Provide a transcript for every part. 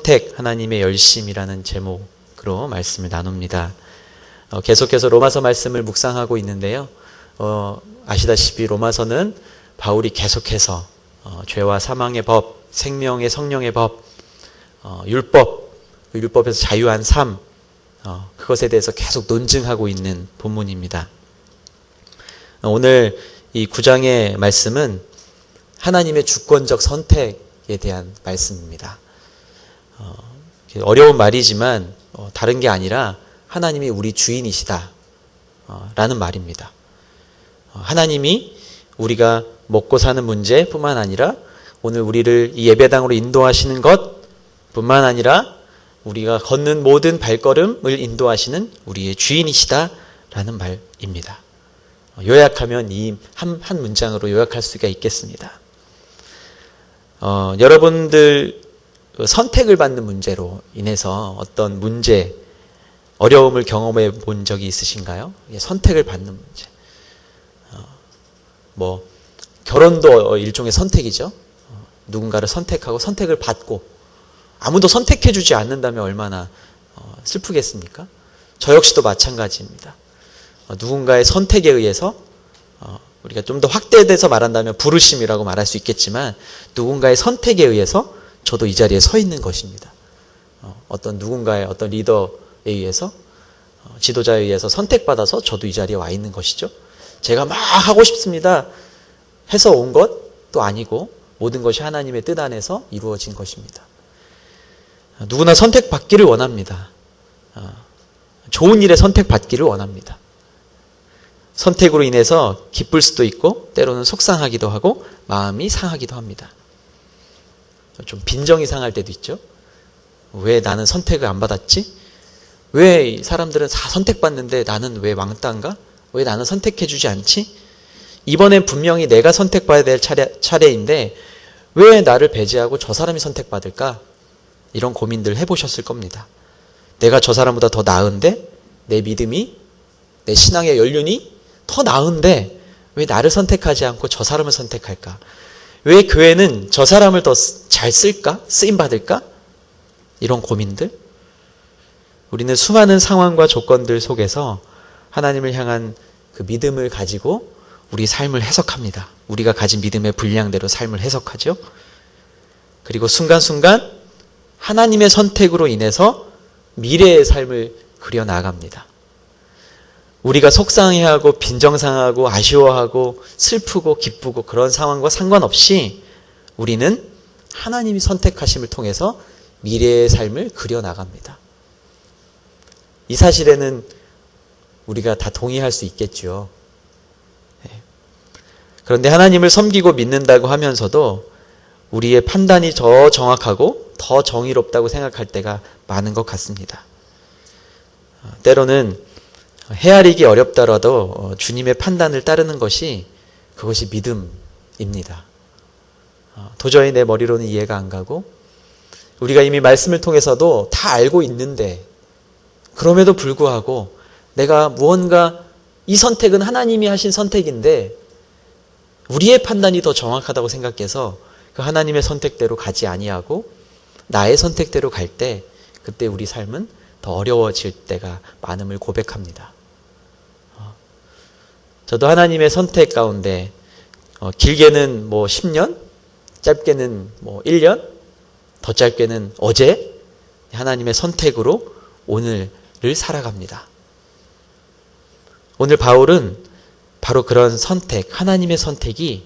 선택, 하나님의 열심이라는 제목으로 말씀을 나눕니다. 계속해서 로마서 말씀을 묵상하고 있는데요. 아시다시피 로마서는 바울이 계속해서 죄와 사망의 법, 생명의 성령의 법, 율법, 그 율법에서 자유한 삶, 그것에 대해서 계속 논증하고 있는 본문입니다. 오늘 이 9장의 말씀은 하나님의 주권적 선택에 대한 말씀입니다. 어려운 말이지만 다른 게 아니라 하나님이 우리 주인이시다 라는 말입니다. 하나님이 우리가 먹고 사는 문제뿐만 아니라 오늘 우리를 이 예배당으로 인도하시는 것뿐만 아니라 우리가 걷는 모든 발걸음을 인도하시는 우리의 주인이시다라는 말입니다. 요약하면 이 한 문장으로 요약할 수가 있겠습니다. 여러분들 선택을 받는 문제로 인해서 어떤 문제, 어려움을 경험해 본 적이 있으신가요? 선택을 받는 문제. 결혼도 일종의 선택이죠. 누군가를 선택하고 선택을 받고 아무도 선택해주지 않는다면 얼마나 슬프겠습니까? 저 역시도 마찬가지입니다. 누군가의 선택에 의해서 우리가 좀 더 확대돼서 말한다면 부르심이라고 말할 수 있겠지만 누군가의 선택에 의해서 저도 이 자리에 서 있는 것입니다. 어떤 누군가의 어떤 리더에 의해서 지도자에 의해서 선택받아서 저도 이 자리에 와 있는 것이죠. 제가 막 하고 싶습니다 해서 온 것도 아니고 모든 것이 하나님의 뜻 안에서 이루어진 것입니다. 누구나 선택받기를 원합니다. 좋은 일에 선택받기를 원합니다. 선택으로 인해서 기쁠 수도 있고 때로는 속상하기도 하고 마음이 상하기도 합니다. 좀 빈정이 상할 때도 있죠. 왜 나는 선택을 안 받았지? 왜 사람들은 다 선택받는데 나는 왜 왕따인가? 왜 나는 선택해주지 않지? 이번엔 분명히 내가 선택받아야 될 차례인데 왜 나를 배제하고 저 사람이 선택받을까? 이런 고민들 해보셨을 겁니다. 내가 저 사람보다 더 나은데 내 믿음이, 내 신앙의 연륜이 더 나은데 왜 나를 선택하지 않고 저 사람을 선택할까? 왜 교회는 저 사람을 더 잘 쓸까? 쓰임받을까? 이런 고민들. 우리는 수많은 상황과 조건들 속에서 하나님을 향한 그 믿음을 가지고 우리 삶을 해석합니다. 우리가 가진 믿음의 분량대로 삶을 해석하죠. 그리고 순간순간 하나님의 선택으로 인해서 미래의 삶을 그려나갑니다. 우리가 속상해하고 빈정상하고 아쉬워하고 슬프고 기쁘고 그런 상황과 상관없이 우리는 하나님이 선택하심을 통해서 미래의 삶을 그려나갑니다. 이 사실에는 우리가 다 동의할 수 있겠죠. 그런데 하나님을 섬기고 믿는다고 하면서도 우리의 판단이 더 정확하고 더 정의롭다고 생각할 때가 많은 것 같습니다. 때로는 헤아리기 어렵더라도 주님의 판단을 따르는 것이 그것이 믿음입니다. 도저히 내 머리로는 이해가 안 가고 우리가 이미 말씀을 통해서도 다 알고 있는데 그럼에도 불구하고 내가 무언가 이 선택은 하나님이 하신 선택인데 우리의 판단이 더 정확하다고 생각해서 그 하나님의 선택대로 가지 아니하고 나의 선택대로 갈 때 그때 우리 삶은 더 어려워질 때가 많음을 고백합니다. 저도 하나님의 선택 가운데 길게는 10년, 짧게는 1년, 더 짧게는 어제 하나님의 선택으로 오늘을 살아갑니다. 오늘 바울은 바로 그런 선택, 하나님의 선택이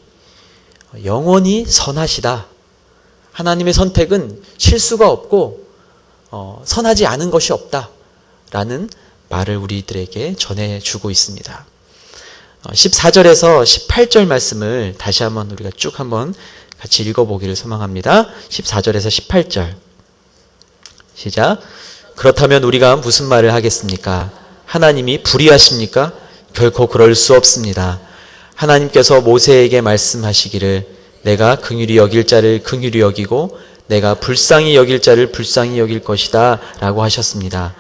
영원히 선하시다. 하나님의 선택은 실수가 없고 선하지 않은 것이 없다. 라는 말을 우리들에게 전해주고 있습니다. 14절에서 18절 말씀을 다시 한번 우리가 쭉 한번 같이 읽어보기를 소망합니다. 14절에서 18절 시작. 그렇다면 우리가 무슨 말을 하겠습니까? 하나님이 불의하십니까? 결코 그럴 수 없습니다. 하나님께서 모세에게 말씀하시기를 내가 긍휼히 여길 자를 긍휼히 여기고 내가 불쌍히 여길 자를 불쌍히 여길 것이다 라고 하셨습니다.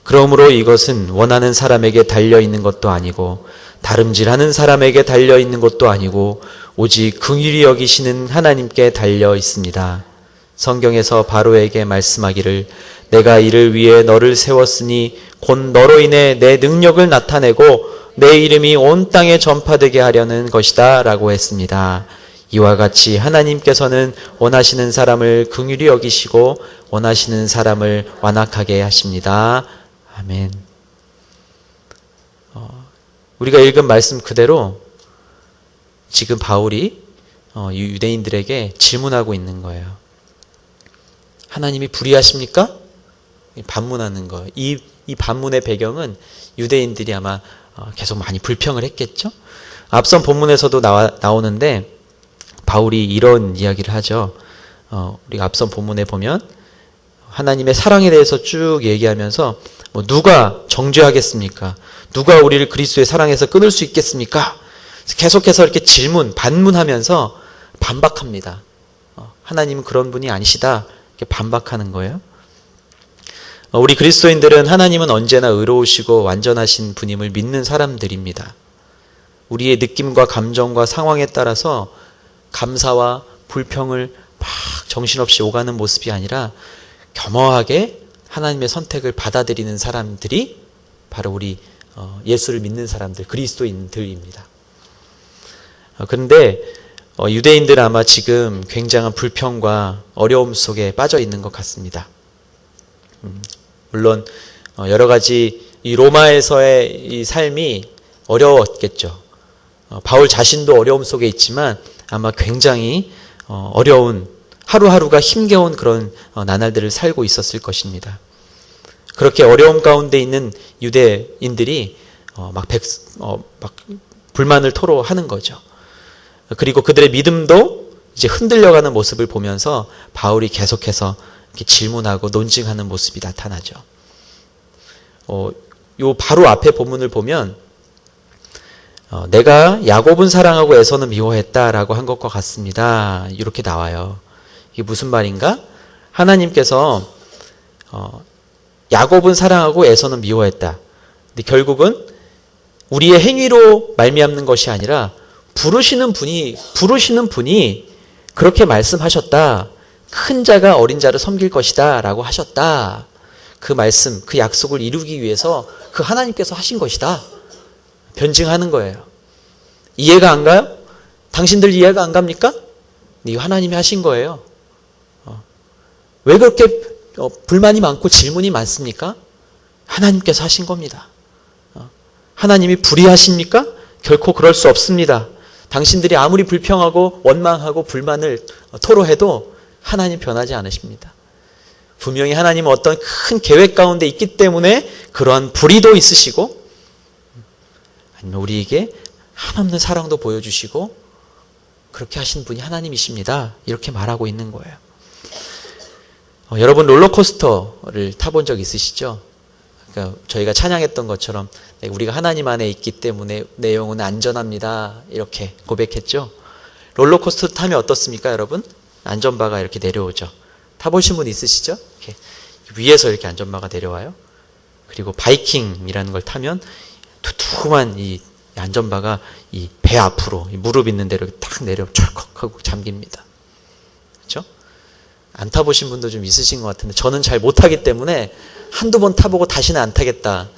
그러므로 이것은 원하는 사람에게 달려있는 것도 아니고 다름질하는 사람에게 달려있는 것도 아니고 오직 긍휼히 여기시는 하나님께 달려 있습니다. 성경에서 바로에게 말씀하기를 내가 이를 위해 너를 세웠으니 곧 너로 인해 내 능력을 나타내고 내 이름이 온 땅에 전파되게 하려는 것이다 라고 했습니다. 이와 같이 하나님께서는 원하시는 사람을 긍휼히 여기시고 원하시는 사람을 완악하게 하십니다. 아멘. 우리가 읽은 말씀 그대로 지금 바울이 유대인들에게 질문하고 있는 거예요. 하나님이 불의하십니까? 반문하는 거예요. 이 반문의 배경은 유대인들이 아마 계속 많이 불평을 했겠죠. 앞선 본문에서도 나오는데 바울이 이런 이야기를 하죠. 우리가 앞선 본문에 보면 하나님의 사랑에 대해서 쭉 얘기하면서 누가 정죄하겠습니까? 누가 우리를 그리스도의 사랑에서 끊을 수 있겠습니까? 계속해서 이렇게 반문하면서 반박합니다. 하나님은 그런 분이 아니시다. 이렇게 반박하는 거예요. 우리 그리스도인들은 하나님은 언제나 의로우시고 완전하신 분임을 믿는 사람들입니다. 우리의 느낌과 감정과 상황에 따라서 감사와 불평을 막 정신없이 오가는 모습이 아니라 겸허하게 하나님의 선택을 받아들이는 사람들이 바로 우리 예수를 믿는 사람들, 그리스도인들입니다. 그런데 유대인들은 아마 지금 굉장한 불평과 어려움 속에 빠져 있는 것 같습니다. 물론 여러 가지 이 로마에서의 이 삶이 어려웠겠죠. 바울 자신도 어려움 속에 있지만 아마 굉장히 어려운 하루하루가 힘겨운 그런 나날들을 살고 있었을 것입니다. 그렇게 어려움 가운데 있는 유대인들이 막 불만을 토로하는 거죠. 그리고 그들의 믿음도 이제 흔들려가는 모습을 보면서 바울이 계속해서 이렇게 질문하고 논증하는 모습이 나타나죠. 요 바로 앞에 본문을 보면 내가 야곱은 사랑하고 에서는 미워했다라고 한 것과 같습니다. 이렇게 나와요. 이게 무슨 말인가? 하나님께서 야곱은 사랑하고 에서는 미워했다. 근데 결국은 우리의 행위로 말미암는 것이 아니라 부르시는 분이 그렇게 말씀하셨다. 큰 자가 어린 자를 섬길 것이다 라고 하셨다. 그 말씀, 그 약속을 이루기 위해서 그 하나님께서 하신 것이다. 변증하는 거예요. 이해가 안 가요? 당신들 이해가 안 갑니까? 이거 하나님이 하신 거예요. 왜 그렇게 불만이 많고 질문이 많습니까? 하나님께서 하신 겁니다. 하나님이 불의하십니까? 결코 그럴 수 없습니다. 당신들이 아무리 불평하고 원망하고 불만을 토로해도 하나님 변하지 않으십니다. 분명히 하나님은 어떤 큰 계획 가운데 있기 때문에 그러한 불의도 있으시고 아니면 우리에게 한없는 사랑도 보여주시고 그렇게 하신 분이 하나님이십니다. 이렇게 말하고 있는 거예요. 여러분 롤러코스터를 타본 적 있으시죠? 그러니까 저희가 찬양했던 것처럼 우리가 하나님 안에 있기 때문에 내 영혼은 안전합니다. 이렇게 고백했죠. 롤러코스터 타면 어떻습니까, 여러분? 안전바가 이렇게 내려오죠. 타보신 분 있으시죠? 이렇게 위에서 이렇게 안전바가 내려와요. 그리고 바이킹이라는 걸 타면 두툼한 이 안전바가 이 배 앞으로 무릎 있는 데로 탁 내려 철컥하고 잠깁니다. 그렇죠? 안 타보신 분도 좀 있으신 것 같은데 저는 잘 못 타기 때문에 한두 번 타보고 다시는 안 타겠다.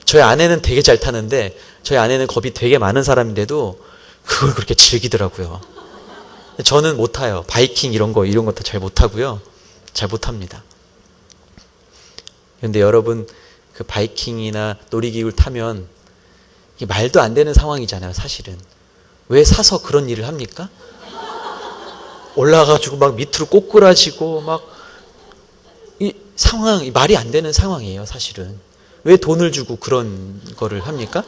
저희 아내는 되게 잘 타는데 저희 아내는 겁이 되게 많은 사람인데도 그걸 그렇게 즐기더라고요. 저는 못 타요. 바이킹 이런 것도 잘 못 타고요. 잘 못 탑니다. 그런데 여러분 그 바이킹이나 놀이기구를 타면 이게 말도 안 되는 상황이잖아요, 사실은. 왜 사서 그런 일을 합니까? 올라가지고 막 밑으로 꼬꾸라지고 막 이 상황, 말이 안 되는 상황이에요, 사실은. 왜 돈을 주고 그런 거를 합니까?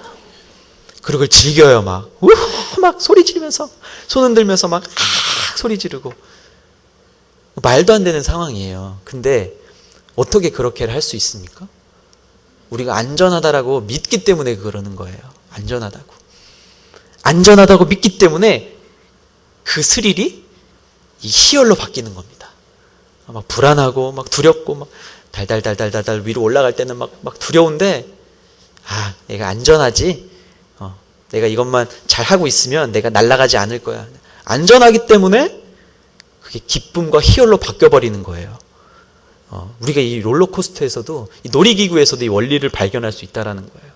그리고 그걸 즐겨요, 막. 막 소리 지르면서, 손 흔들면서 막 소리 지르고. 말도 안 되는 상황이에요. 근데 어떻게 그렇게를 할 수 있습니까? 우리가 안전하다라고 믿기 때문에 그러는 거예요. 안전하다고. 안전하다고 믿기 때문에 그 스릴이 이 희열로 바뀌는 겁니다. 막 불안하고 막 두렵고 막 달달달달달달 위로 올라갈 때는 막 두려운데 내가 안전하지. 내가 이것만 잘 하고 있으면 내가 날아가지 않을 거야. 안전하기 때문에 그게 기쁨과 희열로 바뀌어버리는 거예요. 우리가 이 롤러코스터에서도, 이 놀이기구에서도 이 원리를 발견할 수 있다는 거예요.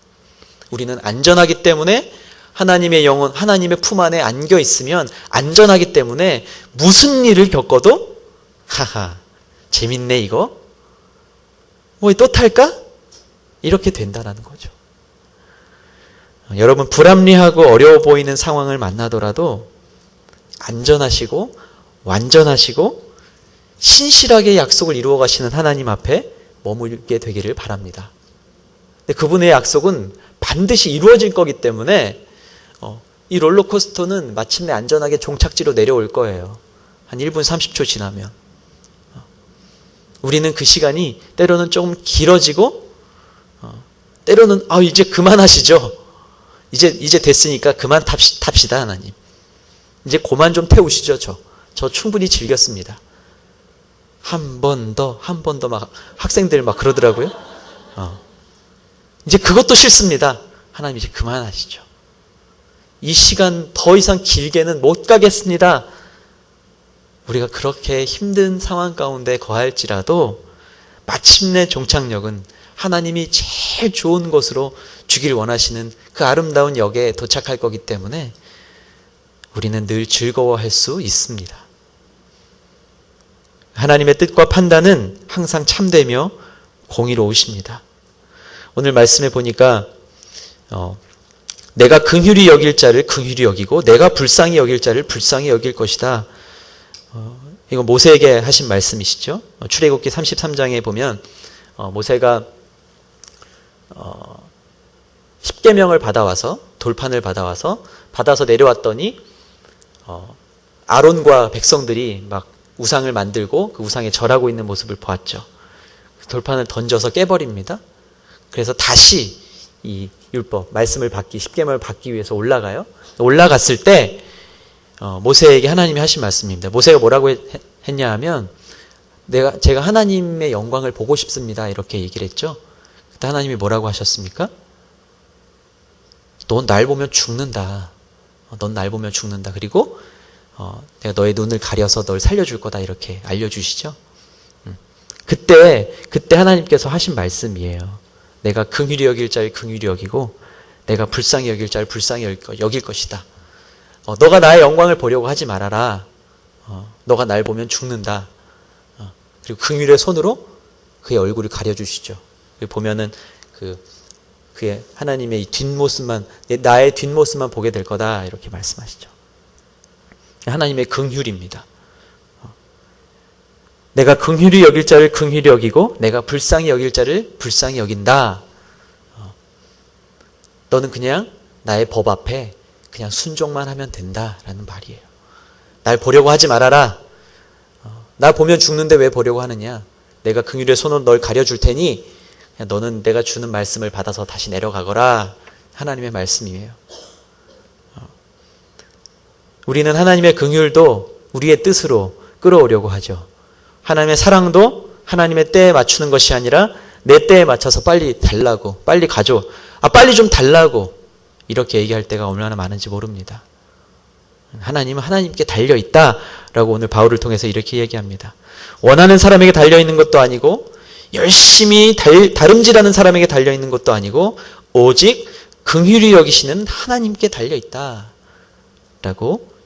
우리는 안전하기 때문에 하나님의 영혼, 하나님의 품 안에 안겨 있으면 안전하기 때문에 무슨 일을 겪어도 하하, 재밌네 이거? 뭐 또 탈까? 이렇게 된다는 거죠. 여러분, 불합리하고 어려워 보이는 상황을 만나더라도 안전하시고 완전하시고 신실하게 약속을 이루어 가시는 하나님 앞에 머물게 되기를 바랍니다. 근데 그분의 약속은 반드시 이루어질 거기 때문에 이 롤러코스터는 마침내 안전하게 종착지로 내려올 거예요. 한 1분 30초 지나면. 우리는 그 시간이 때로는 조금 길어지고 때로는 이제 그만하시죠. 이제 됐으니까 그만 탑시다 하나님. 이제 그만 좀 태우시죠. 저 충분히 즐겼습니다. 한 번 더 막 학생들 막 그러더라고요. 이제 그것도 싫습니다. 하나님 이제 그만하시죠. 이 시간 더 이상 길게는 못 가겠습니다. 우리가 그렇게 힘든 상황 가운데 거할지라도 마침내 종착역은 하나님이 제일 좋은 곳으로 주길 원하시는 그 아름다운 역에 도착할 거기 때문에 우리는 늘 즐거워할 수 있습니다. 하나님의 뜻과 판단은 항상 참되며 공의로우십니다. 오늘 말씀에 보니까 내가 긍휼히 여길 자를 긍휼히 여기고 내가 불쌍히 여길 자를 불쌍히 여길 것이다. 이거 모세에게 하신 말씀이시죠. 출애굽기 33장에 보면 모세가 10계명을 받아와서 돌판을 받아서 내려왔더니 아론과 백성들이 막 우상을 만들고 그 우상에 절하고 있는 모습을 보았죠. 돌판을 던져서 깨버립니다. 그래서 다시 이 율법, 말씀을 받기, 10계명을 받기 위해서 올라가요. 올라갔을 때 모세에게 하나님이 하신 말씀입니다. 모세가 뭐라고 했냐 하면 제가 하나님의 영광을 보고 싶습니다. 이렇게 얘기를 했죠. 그때 하나님이 뭐라고 하셨습니까? 넌 날 보면 죽는다. 넌 날 보면 죽는다. 그리고 내가 너의 눈을 가려서 널 살려줄 거다. 이렇게 알려주시죠. 그때 하나님께서 하신 말씀이에요. 내가 긍휼히 여길 자를 긍휼히 여기고 내가 불쌍히 여길 자를 불쌍히 여길 것이다. 너가 나의 영광을 보려고 하지 말아라. 너가 날 보면 죽는다. 그리고 긍휼의 손으로 그의 얼굴을 가려주시죠. 보면은 그의 하나님의 이 뒷모습만, 나의 뒷모습만 보게 될 거다. 이렇게 말씀하시죠. 하나님의 긍휼입니다. 내가 긍휼히 여길 자를 긍휼히 여기고 내가 불쌍히 여길 자를 불쌍히 여긴다. 너는 그냥 나의 법 앞에 그냥 순종만 하면 된다라는 말이에요. 날 보려고 하지 말아라. 나 보면 죽는데 왜 보려고 하느냐. 내가 긍휼의 손으로 널 가려줄 테니 너는 내가 주는 말씀을 받아서 다시 내려가거라. 하나님의 말씀이에요. 우리는 하나님의 긍휼도 우리의 뜻으로 끌어오려고 하죠. 하나님의 사랑도 하나님의 때에 맞추는 것이 아니라 내 때에 맞춰서 빨리 달라고, 빨리 가져, 빨리 좀 달라고 이렇게 얘기할 때가 얼마나 많은지 모릅니다. 하나님은 하나님께 달려있다라고 오늘 바울을 통해서 이렇게 얘기합니다. 원하는 사람에게 달려있는 것도 아니고 열심히 다름질하는 사람에게 달려있는 것도 아니고 오직 긍휼히 여기시는 하나님께 달려있다라고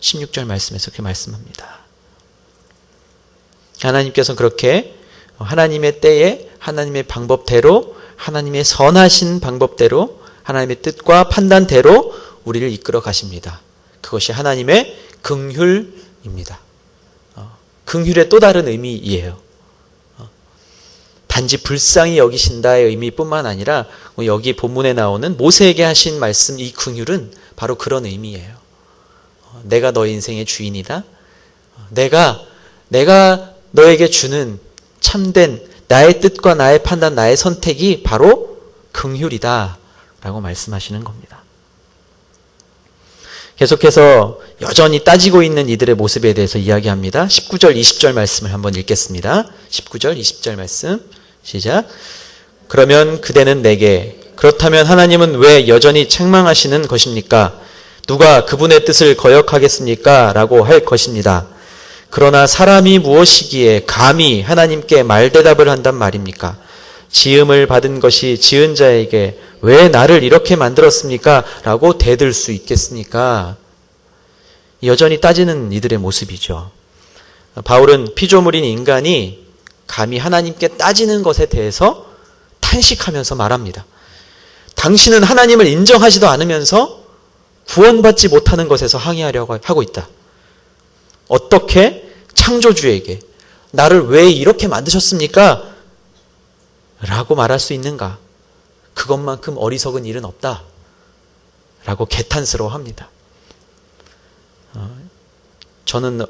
16절 말씀에서 그렇게 말씀합니다. 하나님께서는 그렇게 하나님의 때에 하나님의 방법대로 하나님의 선하신 방법대로 하나님의 뜻과 판단대로 우리를 이끌어 가십니다. 그것이 하나님의 긍휼입니다. 긍휼의 또 다른 의미이에요. 단지 불쌍히 여기신다의 의미뿐만 아니라 여기 본문에 나오는 모세에게 하신 말씀 이 긍휼은 바로 그런 의미예요. 내가 너의 인생의 주인이다. 내가 너에게 주는 참된 나의 뜻과 나의 판단, 나의 선택이 바로 긍휼이다 라고 말씀하시는 겁니다. 계속해서 여전히 따지고 있는 이들의 모습에 대해서 이야기합니다. 19절, 20절 말씀을 한번 읽겠습니다. 19절, 20절 말씀 시작. 그러면 그대는 내게 그렇다면 하나님은 왜 여전히 책망하시는 것입니까? 누가 그분의 뜻을 거역하겠습니까? 라고 할 것입니다. 그러나 사람이 무엇이기에 감히 하나님께 말대답을 한단 말입니까? 지음을 받은 것이 지은 자에게 왜 나를 이렇게 만들었습니까? 라고 대들 수 있겠습니까? 여전히 따지는 이들의 모습이죠. 바울은 피조물인 인간이 감히 하나님께 따지는 것에 대해서 탄식하면서 말합니다. 당신은 하나님을 인정하지도 않으면서 구원받지 못하는 것에서 항의하려고 하고 있다. 어떻게 창조주에게 나를 왜 이렇게 만드셨습니까? 라고 말할 수 있는가? 그것만큼 어리석은 일은 없다. 라고 개탄스러워합니다. 저는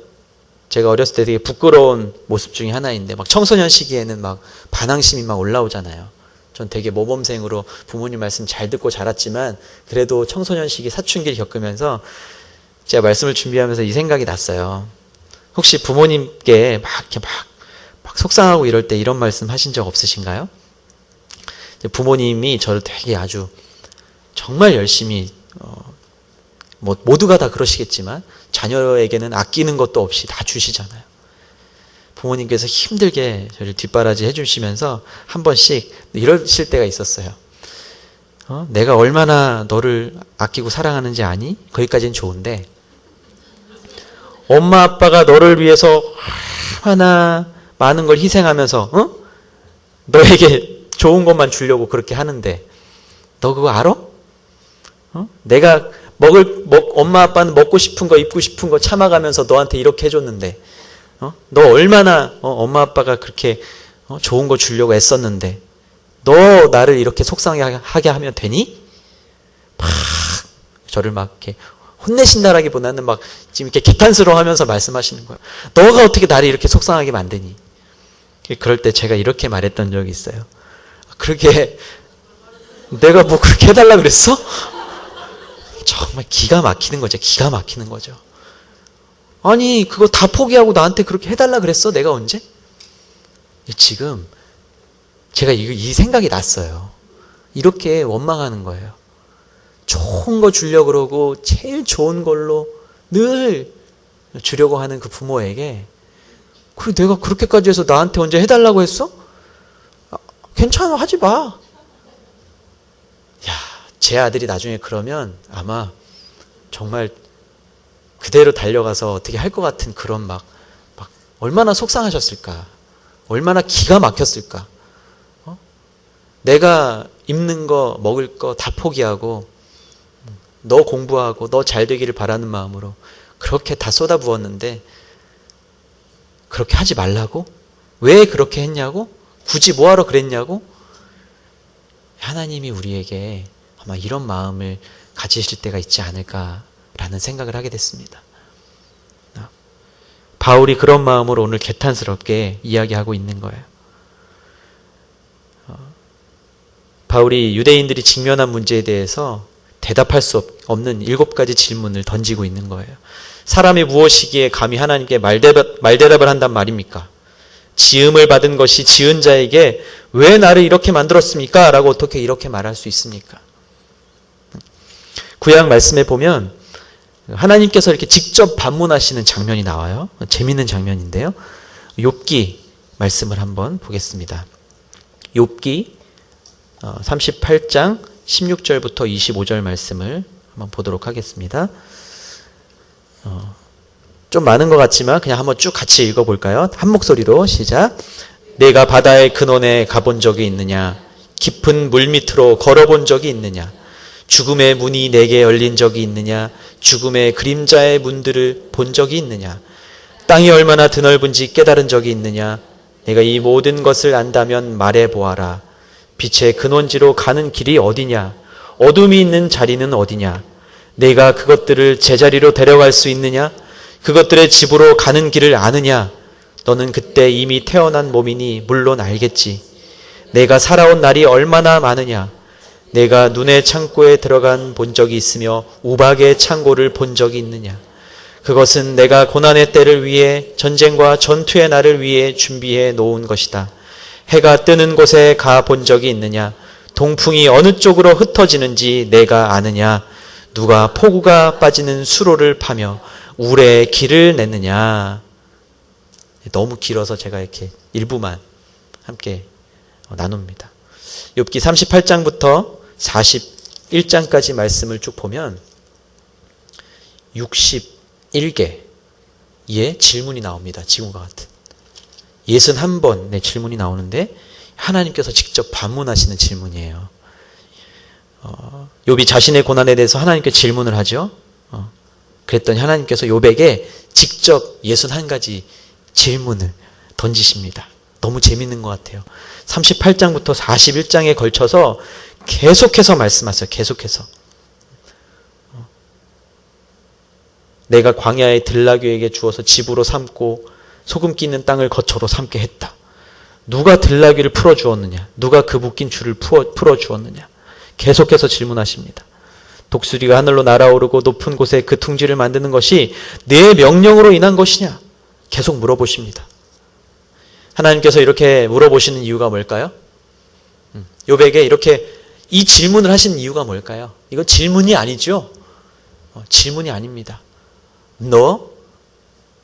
제가 어렸을 때 되게 부끄러운 모습 중에 하나인데 막 청소년 시기에는 막 반항심이 막 올라오잖아요. 전 되게 모범생으로 부모님 말씀 잘 듣고 자랐지만 그래도 청소년 시기 사춘기를 겪으면서 제가 말씀을 준비하면서 이 생각이 났어요. 혹시 부모님께 막 이렇게 막 속상하고 이럴 때 이런 말씀 하신 적 없으신가요? 부모님이 저를 되게 아주 정말 열심히 뭐 모두가 다 그러시겠지만 자녀에게는 아끼는 것도 없이 다 주시잖아요. 부모님께서 힘들게 저를 뒷바라지 해주시면서 한 번씩 이러실 때가 있었어요. 내가 얼마나 너를 아끼고 사랑하는지 아니? 거기까지는 좋은데 엄마 아빠가 너를 위해서 얼마나 많은 걸 희생하면서 너에게 좋은 것만 주려고 그렇게 하는데 너 그거 알아? 내가 엄마 아빠는 먹고 싶은 거 입고 싶은 거 참아가면서 너한테 이렇게 해줬는데 너 얼마나 엄마 아빠가 그렇게 좋은 거 주려고 애썼는데 너 나를 이렇게 속상하게 하면 되니? 막 저를 막 이렇게 혼내신다라기보다는 막 지금 이렇게 개탄스러워하면서 말씀하시는 거예요. 너가 어떻게 나를 이렇게 속상하게 만드니? 그럴 때 제가 이렇게 말했던 적이 있어요. 그렇게 내가 뭐 그렇게 해달라 그랬어? 정말 기가 막히는 거죠. 기가 막히는 거죠. 아니 그거 다 포기하고 나한테 그렇게 해달라 그랬어? 내가 언제? 지금 제가 이 생각이 났어요. 이렇게 원망하는 거예요. 좋은 거 주려고 그러고 제일 좋은 걸로 늘 주려고 하는 그 부모에게 그래 내가 그렇게까지 해서 나한테 언제 해달라고 했어? 괜찮아 하지 마. 야, 제 아들이 나중에 그러면 아마 정말 그대로 달려가서 어떻게 할 것 같은 그런 막 얼마나 속상하셨을까? 얼마나 기가 막혔을까? 내가 입는 거 먹을 거 다 포기하고 너 공부하고 너 잘 되기를 바라는 마음으로 그렇게 다 쏟아부었는데 그렇게 하지 말라고? 왜 그렇게 했냐고? 굳이 뭐하러 그랬냐고? 하나님이 우리에게 아마 이런 마음을 가지실 때가 있지 않을까라는 생각을 하게 됐습니다. 바울이 그런 마음으로 오늘 개탄스럽게 이야기하고 있는 거예요. 바울이 유대인들이 직면한 문제에 대해서 대답할 수 없는 7가지 질문을 던지고 있는 거예요. 사람이 무엇이기에 감히 하나님께 말대답을 한단 말입니까? 지음을 받은 것이 지은 자에게 왜 나를 이렇게 만들었습니까? 라고 어떻게 이렇게 말할 수 있습니까? 구약 말씀에 보면 하나님께서 이렇게 직접 반문하시는 장면이 나와요. 재미있는 장면인데요. 욥기 말씀을 한번 보겠습니다. 욥기 38장 16절부터 25절 말씀을 한번 보도록 하겠습니다. 좀 많은 것 같지만 그냥 한번 쭉 같이 읽어볼까요? 한 목소리로 시작. 내가 바다의 근원에 가본 적이 있느냐? 깊은 물 밑으로 걸어본 적이 있느냐? 죽음의 문이 내게 열린 적이 있느냐? 죽음의 그림자의 문들을 본 적이 있느냐? 땅이 얼마나 드넓은지 깨달은 적이 있느냐? 내가 이 모든 것을 안다면 말해보아라. 빛의 근원지로 가는 길이 어디냐? 어둠이 있는 자리는 어디냐? 내가 그것들을 제자리로 데려갈 수 있느냐? 그것들의 집으로 가는 길을 아느냐? 너는 그때 이미 태어난 몸이니 물론 알겠지. 내가 살아온 날이 얼마나 많으냐? 내가 눈의 창고에 들어간 본 적이 있으며 우박의 창고를 본 적이 있느냐? 그것은 내가 고난의 때를 위해 전쟁과 전투의 날을 위해 준비해 놓은 것이다. 해가 뜨는 곳에 가 본 적이 있느냐? 동풍이 어느 쪽으로 흩어지는지 내가 아느냐? 누가 폭우가 빠지는 수로를 파며 우레의 길을 냈느냐? 너무 길어서 제가 이렇게 일부만 함께 나눕니다. 욥기 38장부터 41장까지 말씀을 쭉 보면 61개의 질문이 나옵니다. 지금과 같은 61번의 질문이 나오는데 하나님께서 직접 반문하시는 질문이에요. 욥이 자신의 고난에 대해서 하나님께 질문을 하죠. 그랬더니 하나님께서 욥에게 직접 61가지 질문을 던지십니다. 너무 재밌는 것 같아요. 38장부터 41장에 걸쳐서 계속해서 말씀하세요. 계속해서. 내가 광야의 들나귀에게 주어서 집으로 삼고 소금 끼는 땅을 거처로 삼게 했다. 누가 들나귀를 풀어주었느냐? 누가 그 묶인 줄을 풀어주었느냐? 계속해서 질문하십니다. 독수리가 하늘로 날아오르고 높은 곳에 그 둥지를 만드는 것이 내 명령으로 인한 것이냐? 계속 물어보십니다. 하나님께서 이렇게 물어보시는 이유가 뭘까요? 욥에게 이렇게 이 질문을 하신 이유가 뭘까요? 이건 질문이 아니죠. 질문이 아닙니다.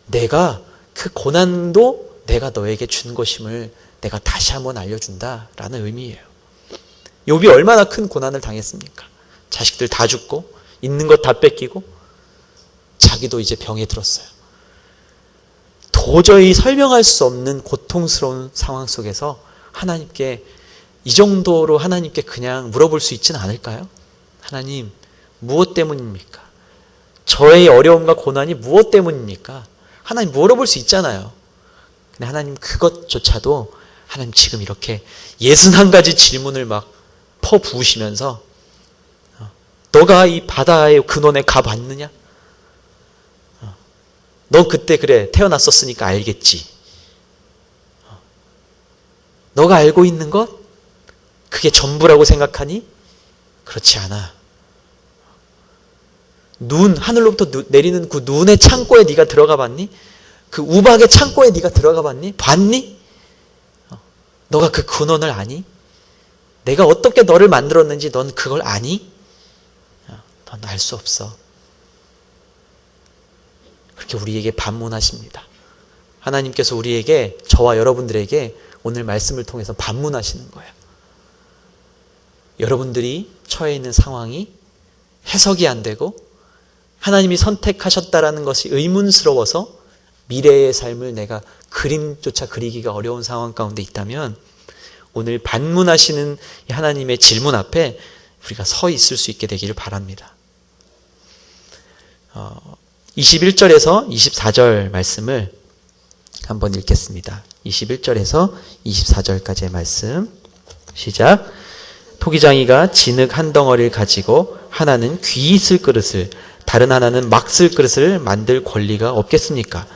내가 그 고난도 내가 너에게 준 것임을 내가 다시 한번 알려준다라는 의미예요. 욥이 얼마나 큰 고난을 당했습니까? 자식들 다 죽고 있는 것 다 뺏기고 자기도 이제 병에 들었어요. 도저히 설명할 수 없는 고통스러운 상황 속에서 하나님께 이 정도로 하나님께 그냥 물어볼 수 있지는 않을까요? 하나님, 무엇 때문입니까? 저의 어려움과 고난이 무엇 때문입니까? 하나님 물어볼 수 있잖아요. 근데 하나님 그것조차도 하나님 지금 이렇게 61가지 질문을 막 퍼부으시면서 너가 이 바다의 근원에 가봤느냐? 너 그때 그래 태어났었으니까 알겠지. 너가 알고 있는 것? 그게 전부라고 생각하니? 그렇지 않아. 하늘로부터 내리는 그 눈의 창고에 네가 들어가 봤니? 그 우박의 창고에 네가 들어가 봤니? 봤니? 너가 그 근원을 아니? 내가 어떻게 너를 만들었는지 넌 그걸 아니? 넌 알 수 없어. 그렇게 우리에게 반문하십니다. 하나님께서 우리에게, 저와 여러분들에게 오늘 말씀을 통해서 반문하시는 거예요. 여러분들이 처해 있는 상황이 해석이 안 되고 하나님이 선택하셨다라는 것이 의문스러워서 미래의 삶을 내가 그림조차 그리기가 어려운 상황 가운데 있다면 오늘 반문하시는 하나님의 질문 앞에 우리가 서 있을 수 있게 되기를 바랍니다. 21절에서 24절 말씀을 한번 읽겠습니다. 21절에서 24절까지의 말씀 시작. 토기장이가 진흙 한 덩어리를 가지고 하나는 귀 쓸 그릇을 다른 하나는 막 쓸 그릇을 만들 권리가 없겠습니까?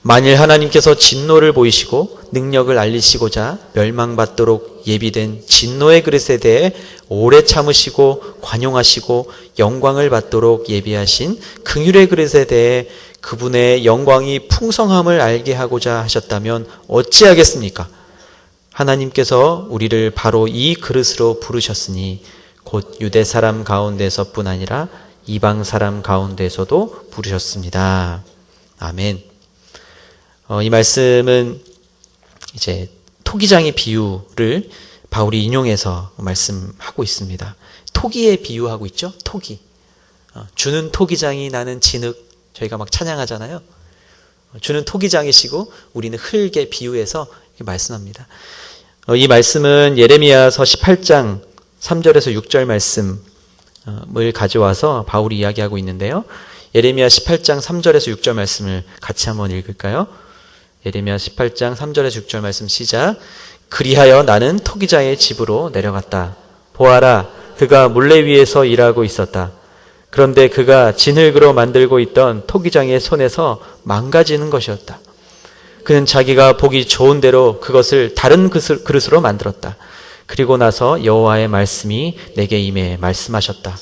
만일 하나님께서 진노를 보이시고 능력을 알리시고자 멸망받도록 예비된 진노의 그릇에 대해 오래 참으시고 관용하시고 영광을 받도록 예비하신 긍휼의 그릇에 대해 그분의 영광이 풍성함을 알게 하고자 하셨다면 어찌하겠습니까? 하나님께서 우리를 바로 이 그릇으로 부르셨으니 곧 유대 사람 가운데서뿐 아니라 이방 사람 가운데서도 부르셨습니다. 아멘. 이 말씀은 이제 토기장의 비유를 바울이 인용해서 말씀하고 있습니다. 토기에 비유하고 있죠. 토기. 주는 토기장이 나는 진흙. 저희가 막 찬양하잖아요. 주는 토기장이시고 우리는 흙에 비유해서 말씀합니다. 이 말씀은 예레미야서 18장 3절에서 6절 말씀을 가져와서 바울이 이야기하고 있는데요. 예레미야 18장 3절에서 6절 말씀을 같이 한번 읽을까요? 예레미야 18장 3절에서 6절 말씀 시작. 그리하여 나는 토기장의 집으로 내려갔다. 보아라, 그가 물레 위에서 일하고 있었다. 그런데 그가 진흙으로 만들고 있던 토기장의 손에서 망가지는 것이었다. 그는 자기가 보기 좋은 대로 그것을 다른 그릇으로 만들었다. 그리고 나서 여호와의 말씀이 내게 임해 말씀하셨다.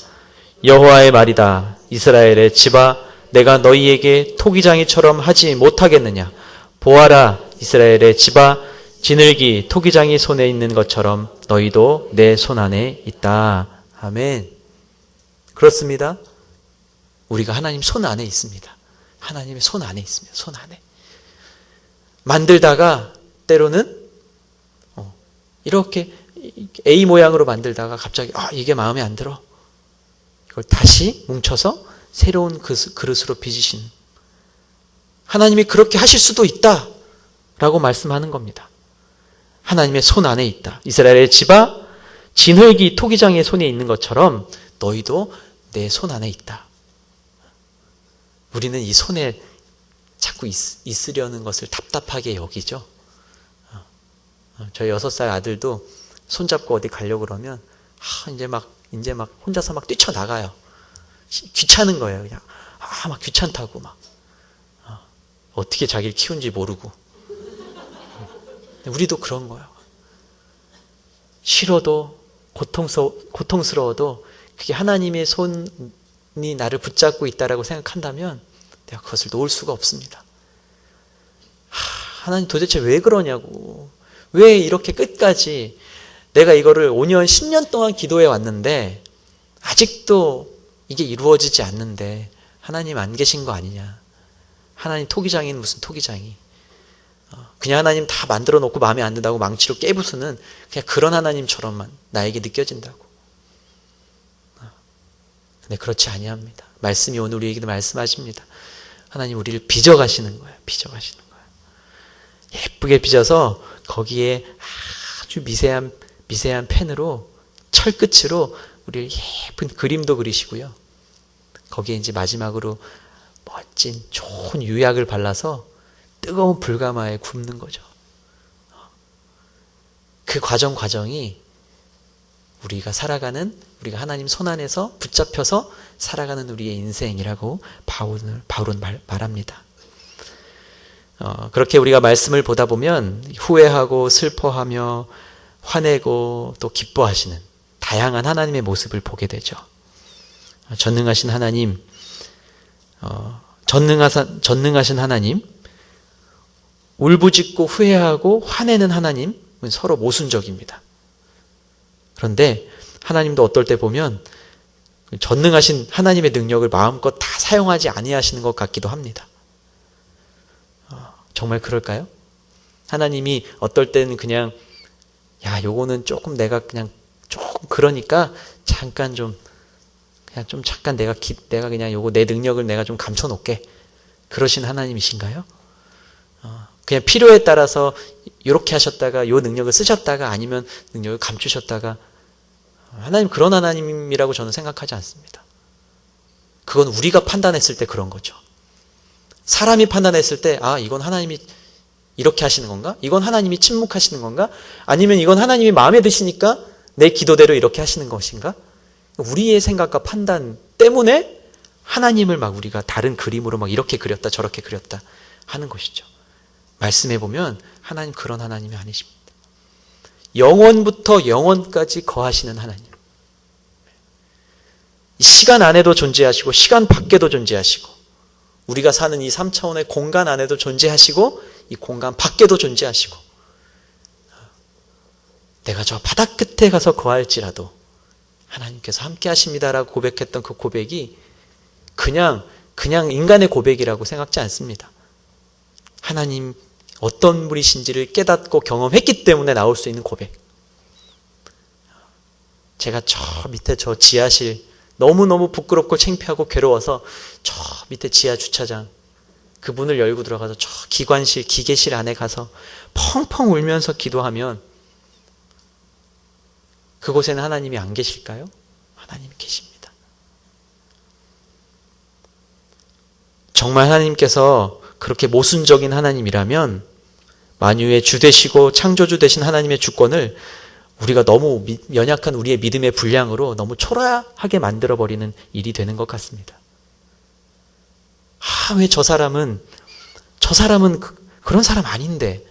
여호와의 말이다. 이스라엘의 집아, 내가 너희에게 토기장이처럼 하지 못하겠느냐? 보아라, 이스라엘의 집아, 진흙이 토기장이 손에 있는 것처럼 너희도 내 손 안에 있다. 아멘. 그렇습니다. 우리가 하나님 손 안에 있습니다. 하나님의 손 안에 있습니다. 손 안에. 만들다가 때로는 이렇게 A 모양으로 만들다가 갑자기 이게 마음에 안 들어. 이걸 다시 뭉쳐서 새로운 그릇으로 빚으신 하나님이 그렇게 하실 수도 있다 라고 말씀하는 겁니다. 하나님의 손 안에 있다. 이스라엘의 집아 진흙이 토기장의 손에 있는 것처럼 너희도 내 손 안에 있다. 우리는 이 손에 자꾸 있으려는 것을 답답하게 여기죠. 저희 6살 아들도 손잡고 어디 가려고 그러면 이제 막 혼자서 막 뛰쳐나가요. 귀찮은 거예요. 그냥 막 귀찮다고 막 어떻게 자기를 키운지 모르고. 우리도 그런 거예요. 싫어도 고통스러워도 그게 하나님의 손이 나를 붙잡고 있다라고 생각한다면 내가 그것을 놓을 수가 없습니다. 하나님 도대체 왜 그러냐고. 왜 이렇게 끝까지 내가 이거를 5년, 10년 동안 기도해 왔는데 아직도 이게 이루어지지 않는데 하나님 안 계신 거 아니냐. 하나님 토기장인 무슨 토기장이. 그냥 하나님 다 만들어 놓고 마음에 안 든다고 망치로 깨부수는 그냥 그런 하나님처럼만 나에게 느껴진다고. 근데 그렇지 아니합니다. 말씀이 오늘 우리에게도 말씀하십니다. 하나님 우리를 빚어가시는 거예요. 빚어가시는 거예요. 예쁘게 빚어서 거기에 아주 미세한 펜으로 철끝으로 우리를 예쁜 그림도 그리시고요. 거기에 이제 마지막으로 멋진 좋은 유약을 발라서 뜨거운 불가마에 굽는 거죠. 그 과정이 우리가 하나님 손 안에서 붙잡혀서 살아가는 우리의 인생이라고 바울은 말합니다. 그렇게 우리가 말씀을 보다 보면 후회하고 슬퍼하며 화내고 또 기뻐하시는 다양한 하나님의 모습을 보게 되죠. 전능하신 하나님, 전능하신 하나님, 울부짖고 후회하고 화내는 하나님은 서로 모순적입니다. 그런데 하나님도 어떨 때 보면 전능하신 하나님의 능력을 마음껏 다 사용하지 아니하시는 것 같기도 합니다. 정말 그럴까요? 하나님이 어떨 때는 그냥 요거는 조금 내가 그냥 조금 그러니까 잠깐 내가 그냥 요거 내 능력을 내가 좀 감춰놓게 그러신 하나님이신가요? 그냥 필요에 따라서 이렇게 하셨다가 요 능력을 쓰셨다가 아니면 능력을 감추셨다가 하나님 그런 하나님이라고 저는 생각하지 않습니다. 그건 우리가 판단했을 때 그런 거죠. 사람이 판단했을 때 이건 하나님이 이렇게 하시는 건가? 이건 하나님이 침묵하시는 건가? 아니면 이건 하나님이 마음에 드시니까 내 기도대로 이렇게 하시는 것인가? 우리의 생각과 판단 때문에 하나님을 우리가 다른 그림으로 이렇게 그렸다 저렇게 그렸다 하는 것이죠. 말씀해 보면 하나님 그런 하나님이 아니십니다. 영원부터 영원까지 거하시는 하나님. 시간 안에도 존재하시고 시간 밖에도 존재하시고 우리가 사는 이 3차원의 공간 안에도 존재하시고 이 공간 밖에도 존재하시고 내가 저 바다 끝에 가서 거할지라도 하나님께서 함께 하십니다라고 고백했던 그 고백이 그냥 인간의 고백이라고 생각지 않습니다. 하나님 어떤 분이신지를 깨닫고 경험했기 때문에 나올 수 있는 고백. 제가 저 밑에 저 지하실 너무너무 부끄럽고 창피하고 괴로워서 저 밑에 지하 주차장 그 문을 열고 들어가서 저 기계실 안에 가서 펑펑 울면서 기도하면 그곳에는 하나님이 안 계실까요? 하나님이 계십니다. 정말 하나님께서 그렇게 모순적인 하나님이라면 만유의 주 되시고 창조주 되신 하나님의 주권을 우리가 너무 연약한 우리의 믿음의 분량으로 너무 초라하게 만들어버리는 일이 되는 것 같습니다. 왜 저 사람은 그런 사람 아닌데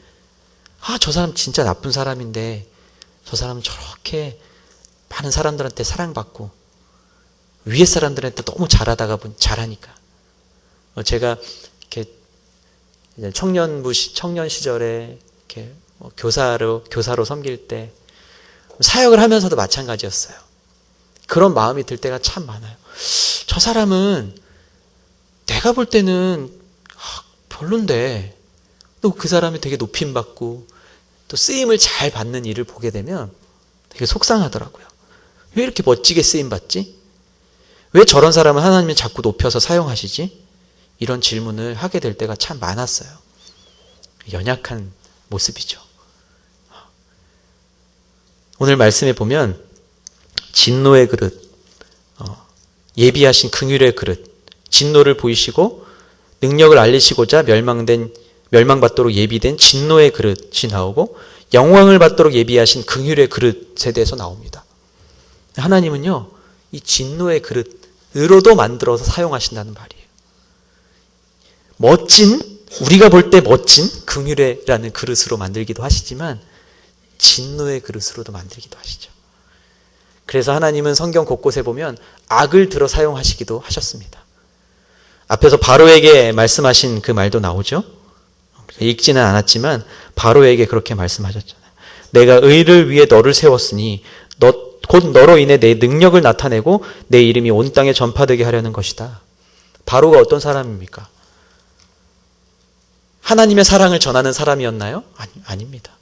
저 사람 진짜 나쁜 사람인데 저 사람은 저렇게 많은 사람들한테 사랑받고 위에 사람들한테 너무 잘하니까 제가 이렇게 청년 시절에 이렇게 교사로 섬길 때 사역을 하면서도 마찬가지였어요. 그런 마음이 들 때가 참 많아요. 저 사람은 내가 볼 때는 별론데 또 그 사람이 되게 높임받고 또 쓰임을 잘 받는 일을 보게 되면 되게 속상하더라고요. 왜 이렇게 멋지게 쓰임받지? 왜 저런 사람을 하나님이 자꾸 높여서 사용하시지? 이런 질문을 하게 될 때가 참 많았어요. 연약한 모습이죠. 오늘 말씀에 보면 진노의 그릇, 예비하신 긍휼의 그릇, 진노를 보이시고 능력을 알리시고자 멸망받도록 예비된 진노의 그릇이 나오고 영광을 받도록 예비하신 긍휼의 그릇에 대해서 나옵니다. 하나님은요, 이 진노의 그릇으로도 만들어서 사용하신다는 말이에요. 우리가 볼 때 멋진 긍휼이라는 그릇으로 만들기도 하시지만 진노의 그릇으로도 만들기도 하시죠. 그래서 하나님은 성경 곳곳에 보면 악을 들어 사용하시기도 하셨습니다. 앞에서 바로에게 말씀하신 그 말도 나오죠. 읽지는 않았지만 바로에게 그렇게 말씀하셨잖아요. 내가 의를 위해 너를 세웠으니 곧 너로 인해 내 능력을 나타내고 내 이름이 온 땅에 전파되게 하려는 것이다. 바로가 어떤 사람입니까? 하나님의 사랑을 전하는 사람이었나요? 아닙니다.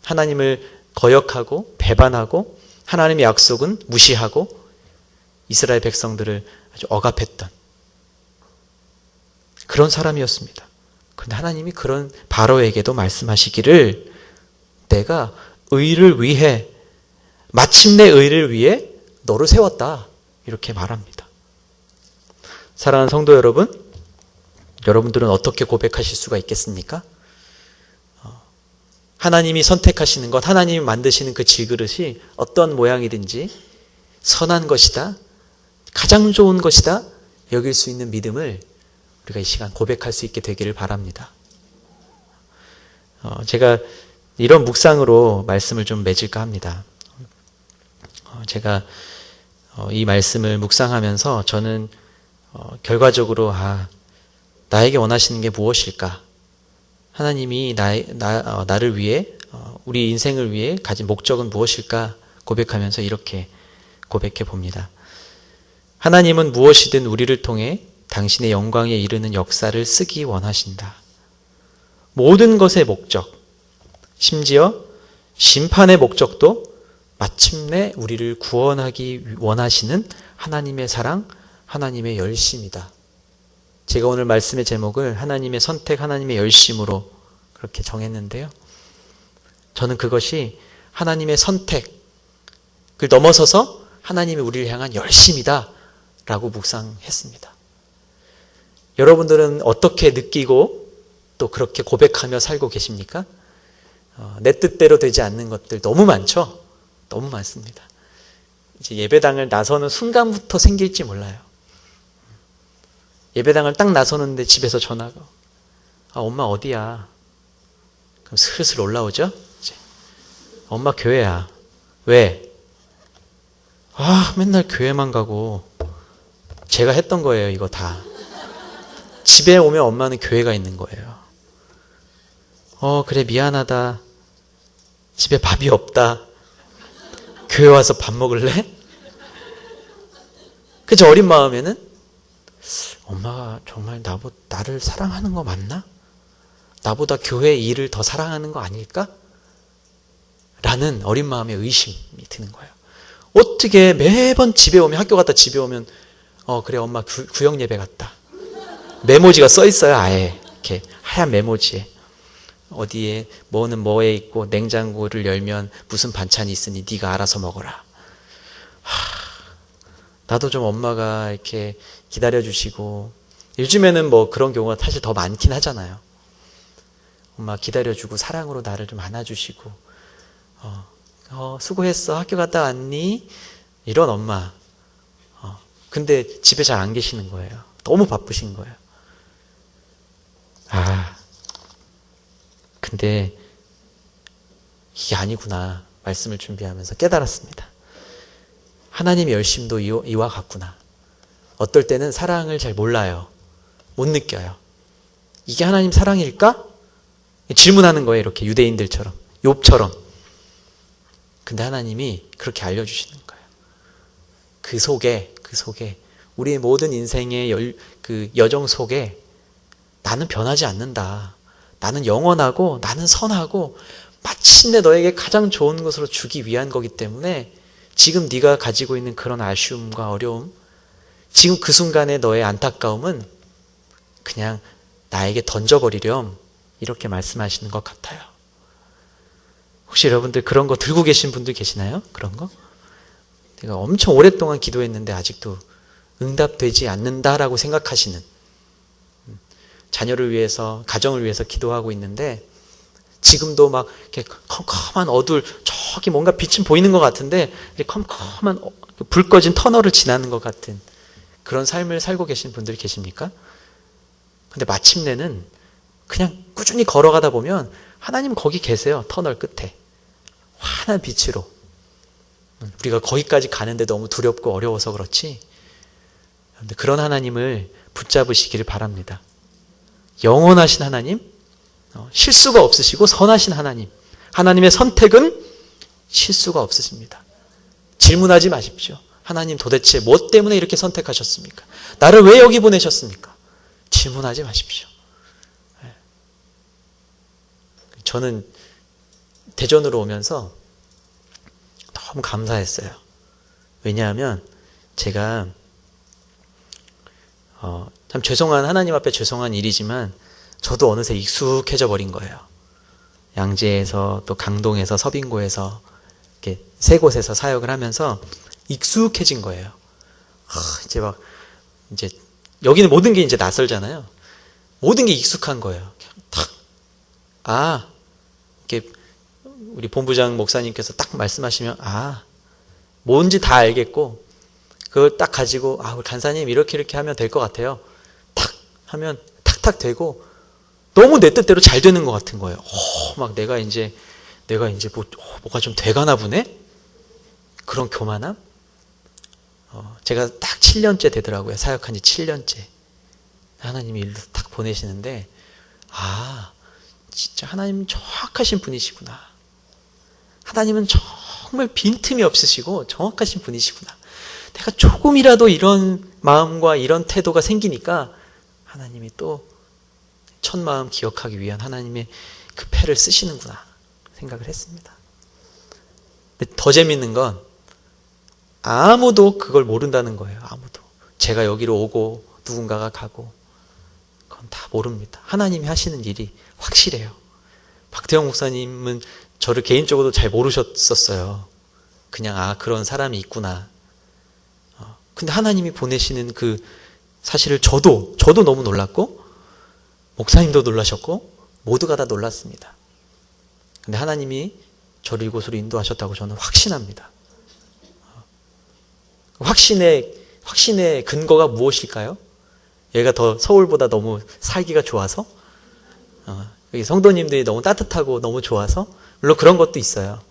하나님을 거역하고 배반하고 하나님의 약속은 무시하고 이스라엘 백성들을 아주 억압했던 그런 사람이었습니다. 그런데 하나님이 그런 바로에게도 말씀하시기를 내가 의를 위해 마침내 의를 위해 너를 세웠다. 이렇게 말합니다. 사랑하는 성도 여러분, 여러분들은 어떻게 고백하실 수가 있겠습니까? 하나님이 선택하시는 것, 하나님이 만드시는 그 질그릇이 어떤 모양이든지 선한 것이다, 가장 좋은 것이다 여길 수 있는 믿음을 우리가 이 시간 고백할 수 있게 되기를 바랍니다. 제가 이런 묵상으로 말씀을 좀 맺을까 합니다. 제가 이 말씀을 묵상하면서 저는 결과적으로 나에게 원하시는 게 무엇일까? 하나님이 나를 위해 우리 인생을 위해 가진 목적은 무엇일까? 고백하면서 이렇게 고백해 봅니다. 하나님은 무엇이든 우리를 통해 당신의 영광에 이르는 역사를 쓰기 원하신다. 모든 것의 목적, 심지어 심판의 목적도 마침내 우리를 구원하기 원하시는 하나님의 사랑, 하나님의 열심이다. 제가 오늘 말씀의 제목을 하나님의 선택, 하나님의 열심으로 그렇게 정했는데요. 저는 그것이 하나님의 선택을 넘어서서 하나님이 우리를 향한 열심이다 라고 묵상했습니다. 여러분들은 어떻게 느끼고 또 그렇게 고백하며 살고 계십니까? 내 뜻대로 되지 않는 것들 너무 많죠? 너무 많습니다. 이제 예배당을 나서는 순간부터 생길지 몰라요. 예배당을 딱 나서는데 집에서 전화가 엄마 어디야? 그럼 슬슬 올라오죠? 이제. 엄마 교회야. 왜? 맨날 교회만 가고 제가 했던 거예요 이거 다. 집에 오면 엄마는 교회가 있는 거예요. 그래 미안하다. 집에 밥이 없다. 교회 와서 밥 먹을래? 그저 어린 마음에는 엄마가 정말 나를 사랑하는 거 맞나? 나보다 교회 일을 더 사랑하는 거 아닐까? 라는 어린 마음의 의심이 드는 거예요. 어떻게 매번 집에 오면 학교 갔다 집에 오면 그래 엄마 구역 예배 갔다. 메모지가 써 있어요. 아예 이렇게 하얀 메모지에 어디에 뭐는 뭐에 있고 냉장고를 열면 무슨 반찬이 있으니 네가 알아서 먹어라. 나도 좀 엄마가 이렇게 기다려주시고 요즘에는 뭐 그런 경우가 사실 더 많긴 하잖아요. 엄마 기다려주고 사랑으로 나를 좀 안아주시고 수고했어 학교 갔다 왔니? 이런 엄마. 근데 집에 잘 안 계시는 거예요. 너무 바쁘신 거예요. 근데 이게 아니구나 말씀을 준비하면서 깨달았습니다. 하나님의 열심도 이와 같구나. 어떨 때는 사랑을 잘 몰라요. 못 느껴요. 이게 하나님 사랑일까? 질문하는 거예요. 이렇게 유대인들처럼 욥처럼. 근데 하나님이 그렇게 알려주시는 거예요. 그 속에 우리의 모든 인생의 그 여정 속에 나는 변하지 않는다. 나는 영원하고 나는 선하고 마침내 너에게 가장 좋은 것으로 주기 위한 거기 때문에 지금 네가 가지고 있는 그런 아쉬움과 어려움, 지금 그 순간의 너의 안타까움은 그냥 나에게 던져버리렴, 이렇게 말씀하시는 것 같아요. 혹시 여러분들 그런 거 들고 계신 분들 계시나요? 그런 거? 내가 엄청 오랫동안 기도했는데 아직도 응답되지 않는다라고 생각하시는, 자녀를 위해서, 가정을 위해서 기도하고 있는데 지금도 막 이렇게 컴컴한 어둘, 저기 뭔가 빛은 보이는 것 같은데 컴컴한 불 꺼진 터널을 지나는 것 같은 그런 삶을 살고 계신 분들이 계십니까? 근데 마침내는 그냥 꾸준히 걸어가다 보면 하나님 거기 계세요. 터널 끝에 환한 빛으로. 우리가 거기까지 가는데 너무 두렵고 어려워서 그렇지, 그런 하나님을 붙잡으시기를 바랍니다. 영원하신 하나님, 실수가 없으시고 선하신 하나님, 하나님의 선택은 실수가 없으십니다. 질문하지 마십시오. 하나님 도대체 뭐 때문에 이렇게 선택하셨습니까? 나를 왜 여기 보내셨습니까? 질문하지 마십시오. 저는 대전으로 오면서 너무 감사했어요. 왜냐하면 제가 참 죄송한, 하나님 앞에 죄송한 일이지만 저도 어느새 익숙해져 버린 거예요. 양재에서 또 강동에서 서빙고에서 이렇게 세 곳에서 사역을 하면서 익숙해진 거예요. 이제 여기는 모든 게 이제 낯설잖아요. 모든 게 익숙한 거예요. 탁, 이렇게 우리 본부장 목사님께서 딱 말씀하시면 뭔지 다 알겠고, 그걸 딱 가지고 우리 간사님 이렇게 하면 될 것 같아요. 탁 하면 탁탁 되고 너무 내 뜻대로 잘 되는 것 같은 거예요. 막 내가 이제 뭐가 좀 돼가나 보네? 그런 교만함? 제가 딱 7년째 되더라고요. 사역한 지 7년째. 하나님이 일로 딱 보내시는데, 진짜 하나님 정확하신 분이시구나. 하나님은 정말 빈틈이 없으시고 정확하신 분이시구나. 내가 조금이라도 이런 마음과 이런 태도가 생기니까 하나님이 또 첫마음 기억하기 위한 하나님의 그 패를 쓰시는구나 생각을 했습니다. 근데 더 재밌는 건 아무도 그걸 모른다는 거예요. 아무도. 제가 여기로 오고 누군가가 가고 그건 다 모릅니다. 하나님이 하시는 일이 확실해요. 박태영 목사님은 저를 개인적으로도 잘 모르셨었어요. 그냥 그런 사람이 있구나. 근데 하나님이 보내시는 그 사실을 저도 너무 놀랐고, 목사님도 놀라셨고, 모두가 다 놀랐습니다. 근데 하나님이 저를 이곳으로 인도하셨다고 저는 확신합니다. 확신의 근거가 무엇일까요? 얘가 더 서울보다 너무 살기가 좋아서? 여기 성도님들이 너무 따뜻하고 너무 좋아서? 물론 그런 것도 있어요.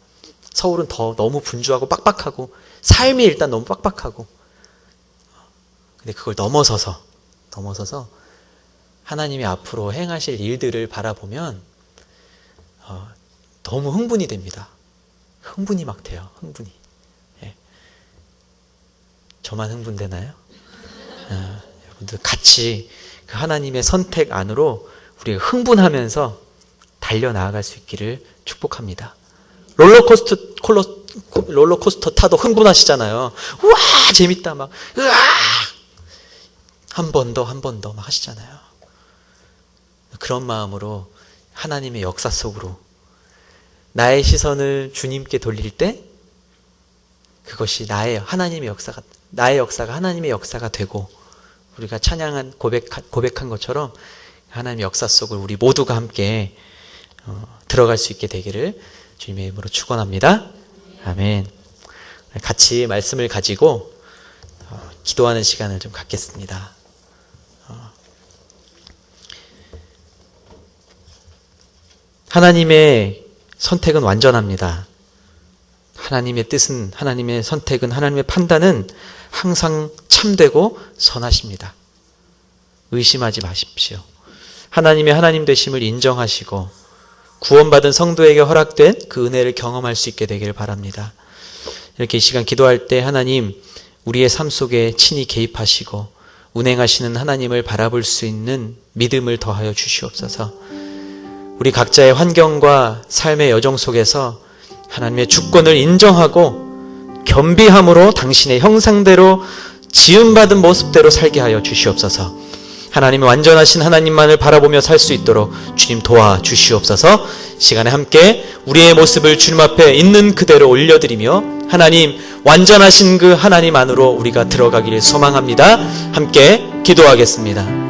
서울은 더 너무 분주하고 빡빡하고, 삶이 일단 너무 빡빡하고. 근데 그걸 넘어서서 하나님이 앞으로 행하실 일들을 바라보면 너무 흥분이 됩니다. 흥분이 막 돼요. 흥분이. 예. 저만 흥분되나요? 여러분들 같이 그 하나님의 선택 안으로 우리가 흥분하면서 달려나아갈 수 있기를 축복합니다. 롤러코스터 타도 흥분하시잖아요. 우와 재밌다 막 으아 한 번 더 막 하시잖아요. 그런 마음으로 하나님의 역사 속으로 나의 시선을 주님께 돌릴 때 그것이 나의 역사가 하나님의 역사가 되고, 우리가 찬양한 고백한 것처럼 하나님의 역사 속을 우리 모두가 함께 들어갈 수 있게 되기를 주님의 이름으로 축원합니다. 아멘. 같이 말씀을 가지고 기도하는 시간을 좀 갖겠습니다. 하나님의 선택은 완전합니다. 하나님의 뜻은, 하나님의 선택은, 하나님의 판단은 항상 참되고 선하십니다. 의심하지 마십시오. 하나님의 하나님 되심을 인정하시고 구원받은 성도에게 허락된 그 은혜를 경험할 수 있게 되기를 바랍니다. 이렇게 이 시간 기도할 때 하나님, 우리의 삶 속에 친히 개입하시고 운행하시는 하나님을 바라볼 수 있는 믿음을 더하여 주시옵소서. 우리 각자의 환경과 삶의 여정 속에서 하나님의 주권을 인정하고 겸비함으로 당신의 형상대로 지음받은 모습대로 살게 하여 주시옵소서. 하나님의 완전하신 하나님만을 바라보며 살 수 있도록 주님 도와주시옵소서. 시간에 함께 우리의 모습을 주님 앞에 있는 그대로 올려드리며 하나님 완전하신 그 하나님 안으로 우리가 들어가기를 소망합니다. 함께 기도하겠습니다.